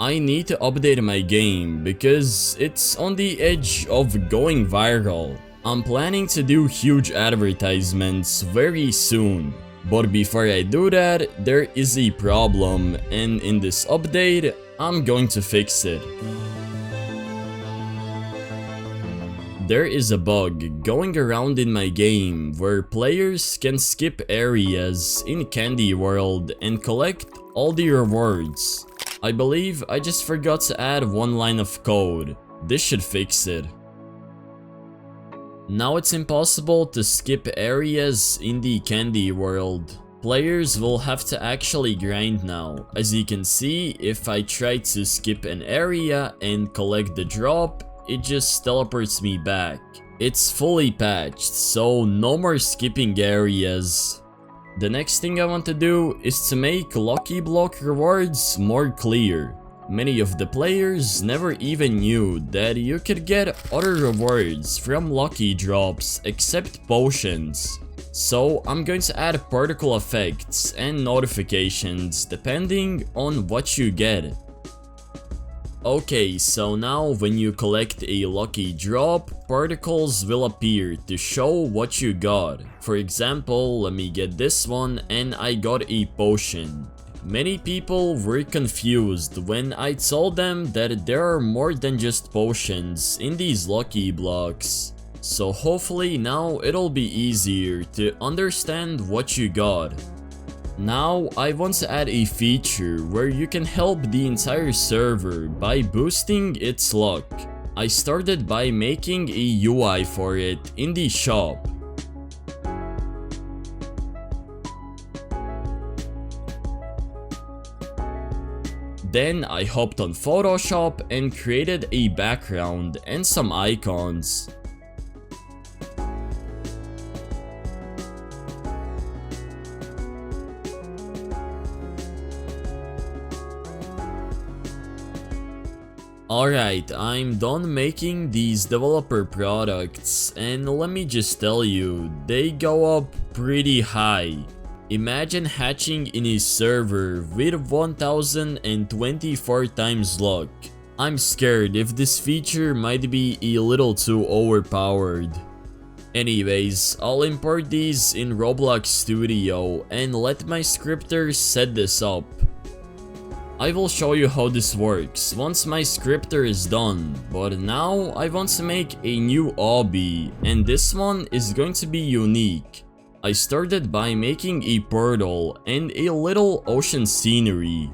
I need to update my game because it's on the edge of going viral. I'm planning to do huge advertisements very soon. But before I do that, there is a problem, and in this update, I'm going to fix it. There is a bug going around in my game where players can skip areas in Candy World and collect all the rewards. I believe I just forgot to add one line of code. This should fix it. Now it's impossible to skip areas in the Candy World. Players will have to actually grind now. As you can see, if I try to skip an area and collect the drop, it just teleports me back. It's fully patched, so no more skipping areas. The next thing I want to do is to make Lucky Block rewards more clear. Many of the players never even knew that you could get other rewards from lucky drops except potions. So I'm going to add particle effects and notifications depending on what you get. Okay, so now when you collect a lucky drop, particles will appear to show what you got. For example, let me get this one and I got a potion. Many people were confused when I told them that there are more than just potions in these lucky blocks. So hopefully now it'll be easier to understand what you got. Now I want to add a feature where you can help the entire server by boosting its luck. I started by making a UI for it in the shop. Then I hopped on Photoshop and created a background and some icons. Alright, I'm done making these developer products, and let me just tell you, they go up pretty high. Imagine hatching in a server with 1024 times luck. I'm scared if this feature might be a little too overpowered. Anyways, I'll import these in Roblox Studio and let my scripter set this up. I will show you how this works once my scripter is done, but now I want to make a new obby, and this one is going to be unique. I started by making a portal and a little ocean scenery.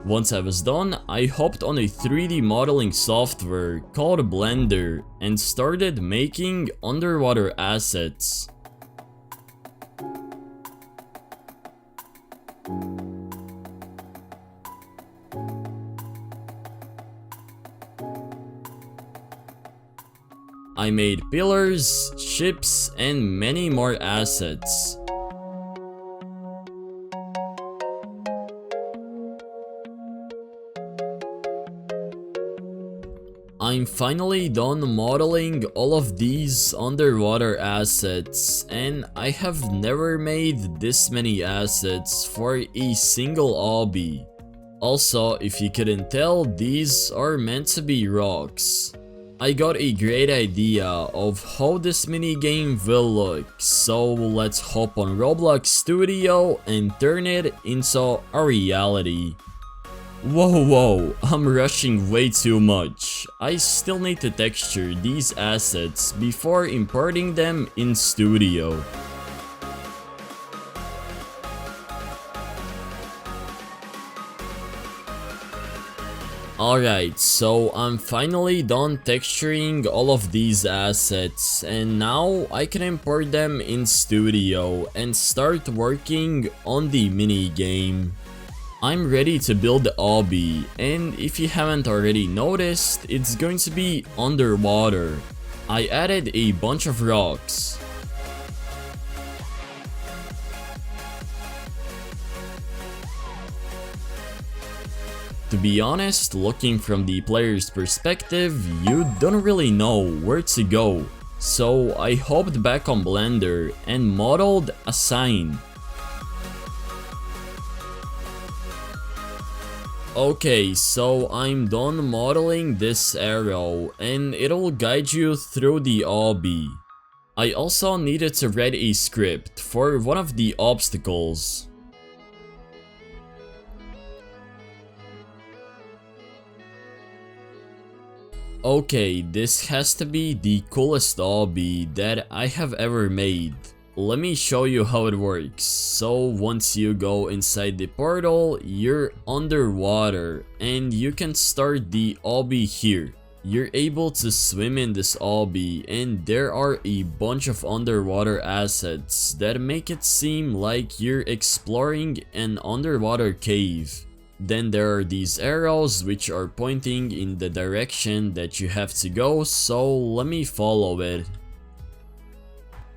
Once I was done, I hopped on a 3D modeling software called Blender and started making underwater assets. I made pillars, ships, and many more assets. I'm finally done modeling all of these underwater assets, and I have never made this many assets for a single obby. Also, if you couldn't tell, these are meant to be rocks. I got a great idea of how this minigame will look, so let's hop on Roblox Studio and turn it into a reality. Whoa, I'm rushing way too much. I still need to texture these assets before importing them in Studio. Alright, so I'm finally done texturing all of these assets, and now I can import them in Studio and start working on the minigame. I'm ready to build the obby, and if you haven't already noticed, it's going to be underwater. I added a bunch of rocks. To be honest, looking from the player's perspective, you don't really know where to go. So I hopped back on Blender and modeled a sign. Okay, so I'm done modeling this arrow and it'll guide you through the obby. I also needed to write a script for one of the obstacles. Okay, this has to be the coolest obby that I have ever made. Let me show you how it works. So once you go inside the portal, you're underwater and you can start the obby here. You're able to swim in this obby and there are a bunch of underwater assets that make it seem like you're exploring an underwater cave. Then there are these arrows which are pointing in the direction that you have to go, so let me follow it.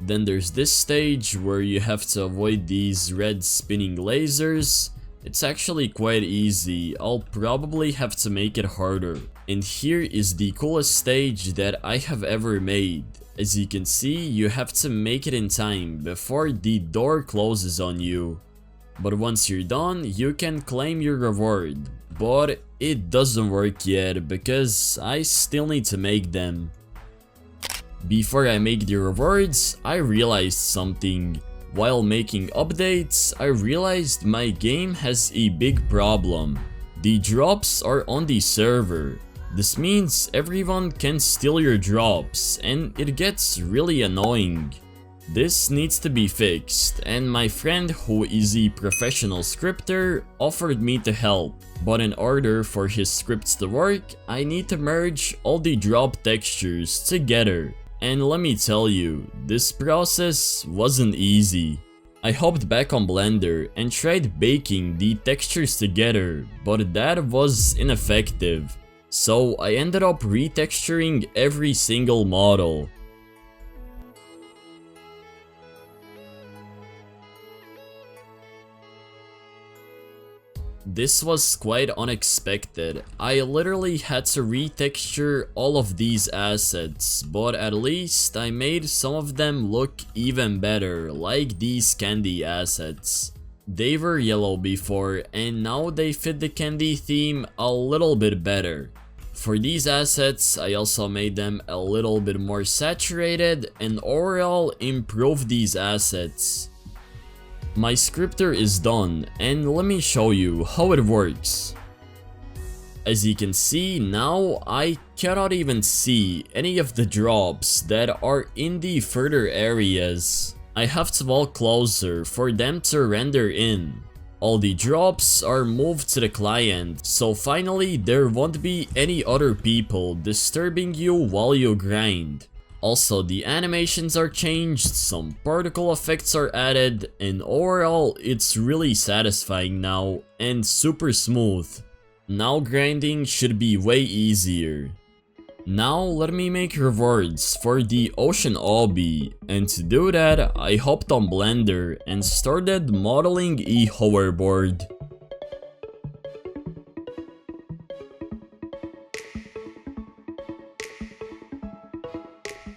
Then there's this stage where you have to avoid these red spinning lasers. It's actually quite easy, I'll probably have to make it harder. And here is the coolest stage that I have ever made. As you can see, you have to make it in time before the door closes on you. But once you're done, you can claim your reward. But it doesn't work yet because I still need to make them. Before I make the rewards, I realized something. While making updates, I realized my game has a big problem. The drops are on the server. This means everyone can steal your drops and it gets really annoying. This needs to be fixed, and my friend who is a professional scripter offered me to help. But in order for his scripts to work, I need to merge all the drop textures together. And let me tell you, this process wasn't easy. I hopped back on Blender and tried baking the textures together, but that was ineffective. So I ended up retexturing every single model. This was quite unexpected. I literally had to retexture all of these assets, but at least I made some of them look even better, like these candy assets. They were yellow before, and now they fit the candy theme a little bit better. For these assets, I also made them a little bit more saturated and overall improved these assets. My scripter is done, and let me show you how it works. As you can see, now I cannot even see any of the drops that are in the further areas. I have to walk closer for them to render in. All the drops are moved to the client, so finally there won't be any other people disturbing you while you grind. Also, the animations are changed, some particle effects are added, and overall it's really satisfying now and super smooth. Now grinding should be way easier. Now let me make rewards for the ocean obby, and to do that I hopped on Blender and started modeling a hoverboard.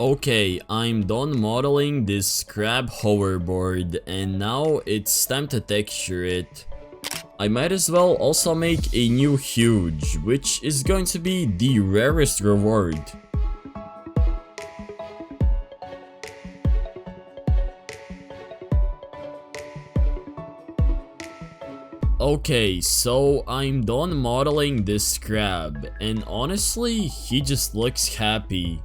Okay, I'm done modeling this crab hoverboard and now it's time to texture it. I might as well also make a new huge, which is going to be the rarest reward. Okay, so I'm done modeling this crab and honestly, he just looks happy.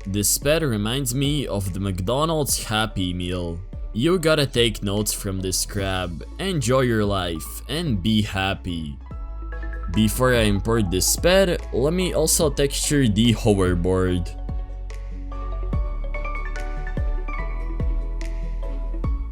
This pet reminds me of the McDonald's Happy Meal. You gotta take notes from this crab, enjoy your life, and be happy. Before I import this pet, let me also texture the hoverboard.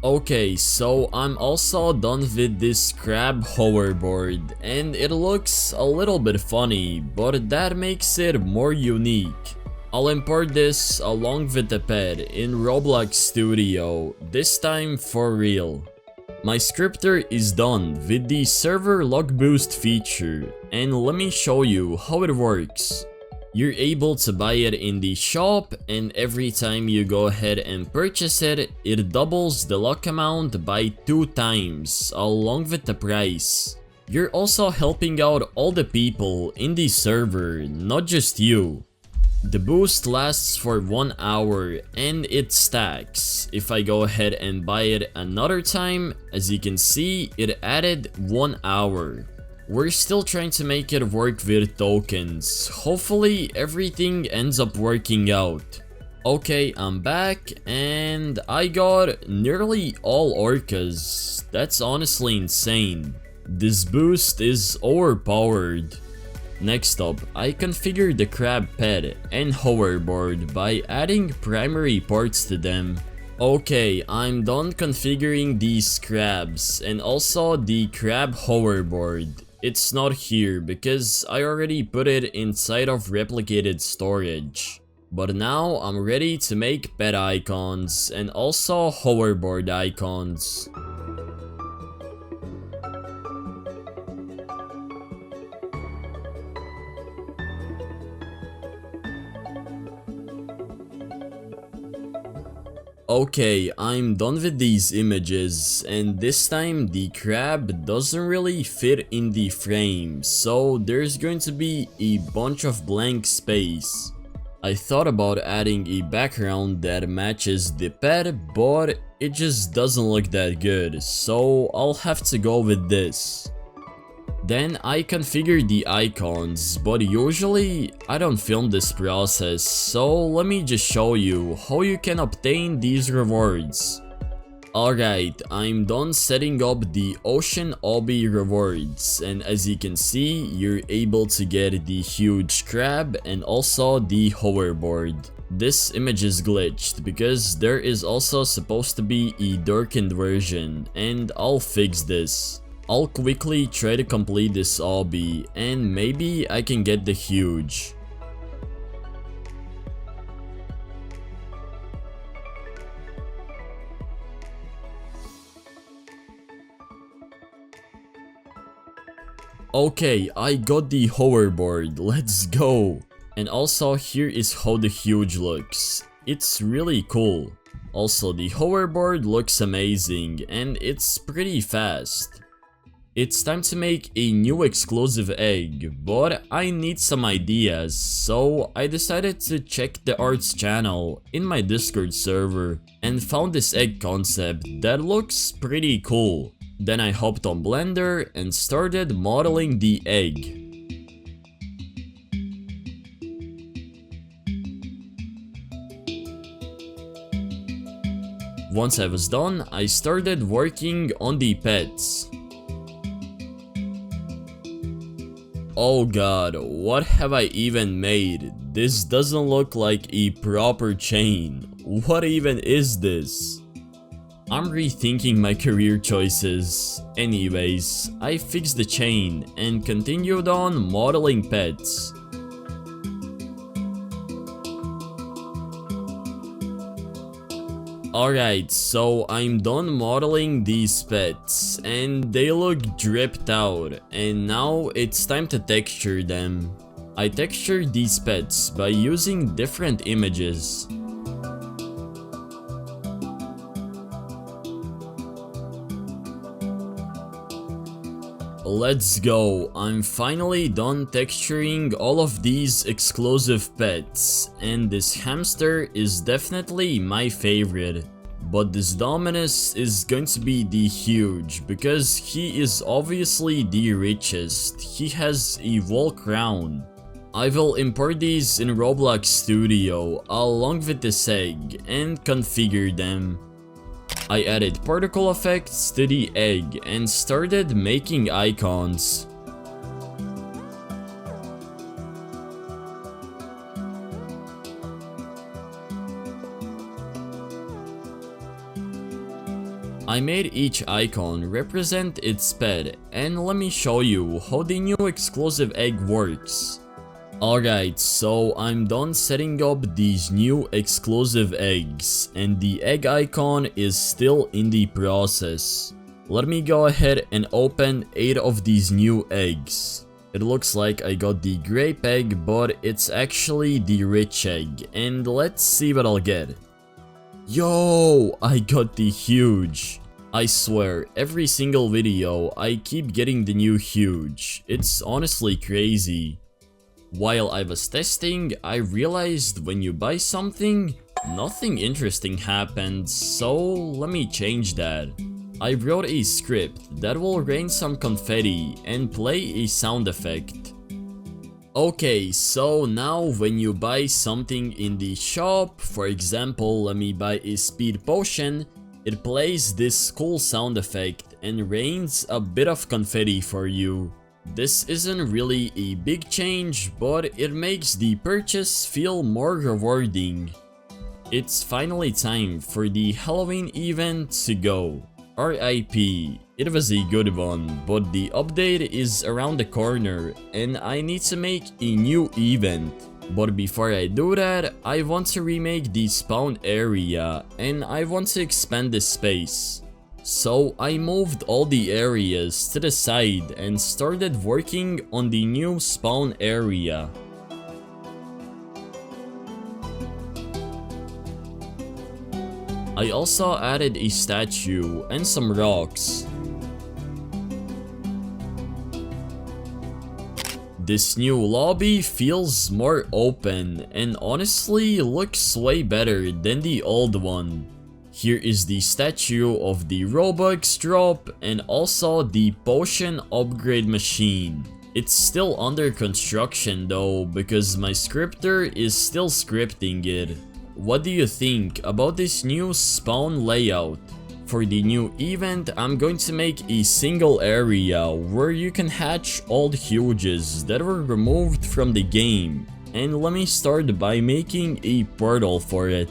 Okay, so I'm also done with this crab hoverboard, and it looks a little bit funny, but that makes it more unique. I'll import this along with the pet in Roblox Studio, this time for real. My scripter is done with the server log boost feature, and let me show you how it works. You're able to buy it in the shop, and every time you go ahead and purchase it, it doubles the luck amount by 2 times, along with the price. You're also helping out all the people in the server, not just you. The boost lasts for 1 hour and it stacks. If I go ahead and buy it another time, as you can see, it added 1 hour. We're still trying to make it work with tokens. Hopefully everything ends up working out. Okay, I'm back and I got nearly all orcas. That's honestly insane. This boost is overpowered. Next up, I configured the crab pet and hoverboard by adding primary parts to them. Okay, I'm done configuring these crabs and also the crab hoverboard. It's not here because I already put it inside of replicated storage. But now I'm ready to make pet icons and also hoverboard icons. Okay, I'm done with these images, and this time the crab doesn't really fit in the frame, so there's going to be a bunch of blank space. I thought about adding a background that matches the pet, but it just doesn't look that good, so I'll have to go with this. Then I configure the icons, but usually I don't film this process, so let me just show you how you can obtain these rewards. Alright, I'm done setting up the Ocean Obby rewards, and as you can see, you're able to get the huge crab and also the hoverboard. This image is glitched because there is also supposed to be a darkened version, and I'll fix this. I'll quickly try to complete this obby, and maybe I can get the huge. Okay, I got the hoverboard, let's go! And also here is how the huge looks. It's really cool. Also the hoverboard looks amazing and it's pretty fast. It's time to make a new exclusive egg, but I need some ideas, so I decided to check the arts channel in my Discord server and found this egg concept that looks pretty cool. Then I hopped on Blender and started modeling the egg. Once I was done, I started working on the pets. Oh god, what have I even made? This doesn't look like a proper chain. What even is this? I'm rethinking my career choices. Anyways, I fixed the chain and continued on modeling pets. Alright, so I'm done modeling these pets and they look dripped out, and now it's time to texture them. I textured these pets by using different images. Let's go, I'm finally done texturing all of these exclusive pets, and this hamster is definitely my favorite. But this Dominus is going to be the huge, because he is obviously the richest. He has a wall crown. I will import these in Roblox Studio along with this egg and configure them. I added particle effects to the egg and started making icons. I made each icon represent its pet, and let me show you how the new exclusive egg works. Alright, so I'm done setting up these new exclusive eggs, and the egg icon is still in the process. Let me go ahead and open 8 of these new eggs. It looks like I got the grape egg, but it's actually the rich egg, and let's see what I'll get. Yo, I got the huge. I swear, every single video, I keep getting the new huge. It's honestly crazy. While I was testing, I realized when you buy something, nothing interesting happens, so let me change that. I wrote a script that will rain some confetti and play a sound effect. Okay, so now when you buy something in the shop, for example, let me buy a speed potion, it plays this cool sound effect and rains a bit of confetti for you. This isn't really a big change, but it makes the purchase feel more rewarding. It's finally time for the Halloween event to go. RIP, it was a good one, but the update is around the corner and I need to make a new event. But before I do that, I want to remake the spawn area and I want to expand the space. So I moved all the areas to the side and started working on the new spawn area. I also added a statue and some rocks. This new lobby feels more open and honestly looks way better than the old one. Here is the statue of the Robux drop and also the potion upgrade machine. It's still under construction though because my scripter is still scripting it. What do you think about this new spawn layout? For the new event, I'm going to make a single area where you can hatch old huges that were removed from the game. And let me start by making a portal for it.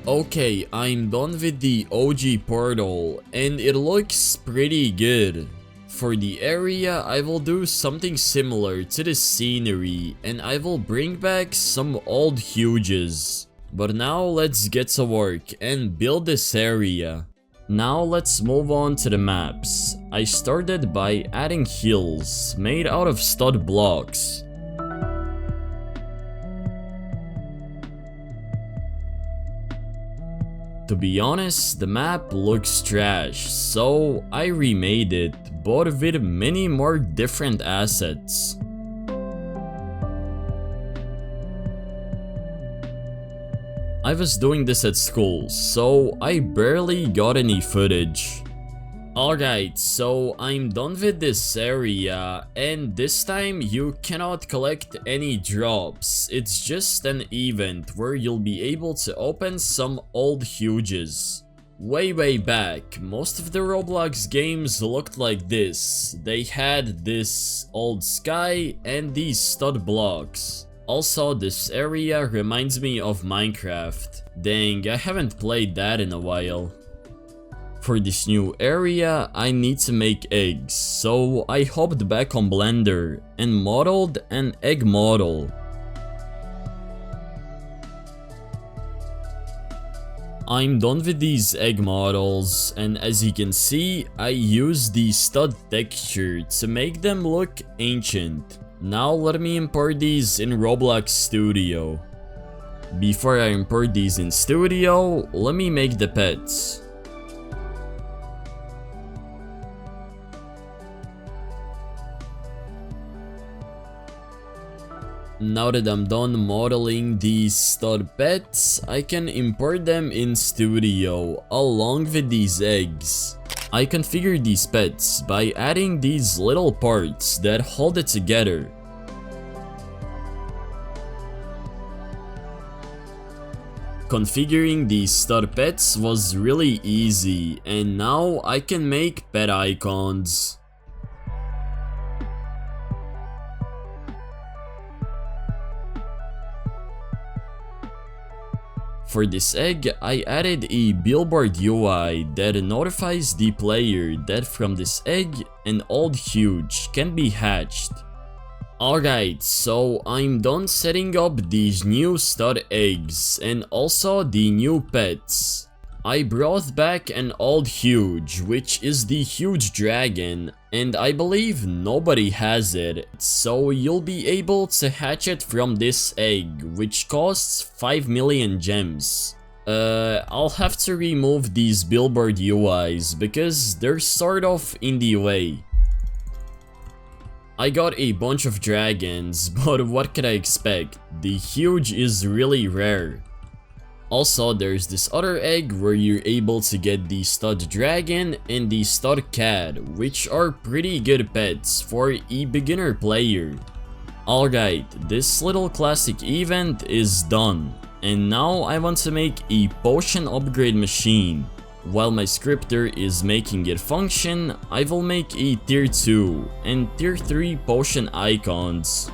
Okay, I'm done with the OG portal and it looks pretty good. For the area, I will do something similar to the scenery and I will bring back some old huges. But now let's get to work and build this area. Now let's move on to the maps. I started by adding hills made out of stud blocks. To be honest, the map looks trash, so I remade it, but with many more different assets. I was doing this at school, so I barely got any footage. Alright, so I'm done with this area, and this time you cannot collect any drops. It's just an event where you'll be able to open some old huges. Way back, most of the Roblox games looked like this. They had this old sky and these stud blocks. Also, this area reminds me of Minecraft. Dang, I haven't played that in a while. For this new area, I need to make eggs, so I hopped back on Blender and modeled an egg model. I'm done with these egg models, and as you can see, I used the stud texture to make them look ancient. Now let me import these in Roblox Studio. Before I import these in Studio, let me make the pets. Now that I'm done modeling these stud pets, I can import them in Studio along with these eggs. I configure these pets by adding these little parts that hold it together. Configuring these stud pets was really easy, and now I can make pet icons. For this egg, I added a billboard UI that notifies the player that from this egg, an old huge can be hatched. Alright, so I'm done setting up these new stud eggs and also the new pets. I brought back an old huge, which is the huge dragon, and I believe nobody has it, so you'll be able to hatch it from this egg, which costs 5 million gems. I'll have to remove these billboard UIs because they're sort of in the way. I got a bunch of dragons, but what could I expect? The huge is really rare. Also, there's this other egg where you're able to get the stud dragon and the stud cat, which are pretty good pets for a beginner player. Alright, this little classic event is done, and now I want to make a potion upgrade machine. While my scripter is making it function, I will make a tier 2 and tier 3 potion icons.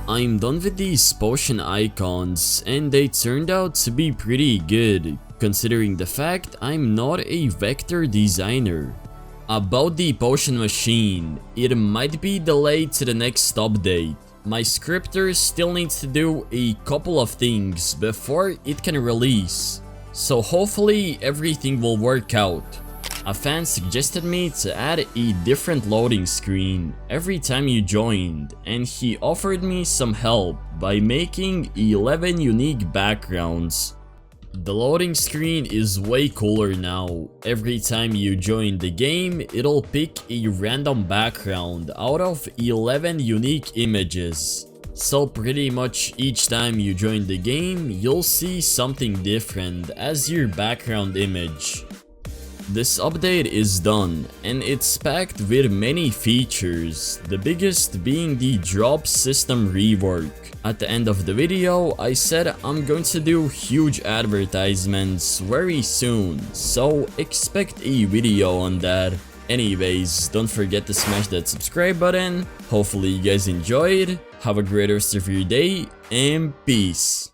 I'm done with these potion icons and they turned out to be pretty good, considering the fact I'm not a vector designer. About the potion machine, it might be delayed to the next update. My scripter still needs to do a couple of things before it can release, so hopefully everything will work out. A fan suggested me to add a different loading screen every time you joined, and he offered me some help by making 11 unique backgrounds. The loading screen is way cooler now. Every time you join the game, it'll pick a random background out of 11 unique images. So pretty much each time you join the game, you'll see something different as your background image. This update is done, and it's packed with many features, the biggest being the drop system rework. At the end of the video, I said I'm going to do huge advertisements very soon, so expect a video on that. Anyways, don't forget to smash that subscribe button. Hopefully you guys enjoyed, have a great rest of your day, and peace.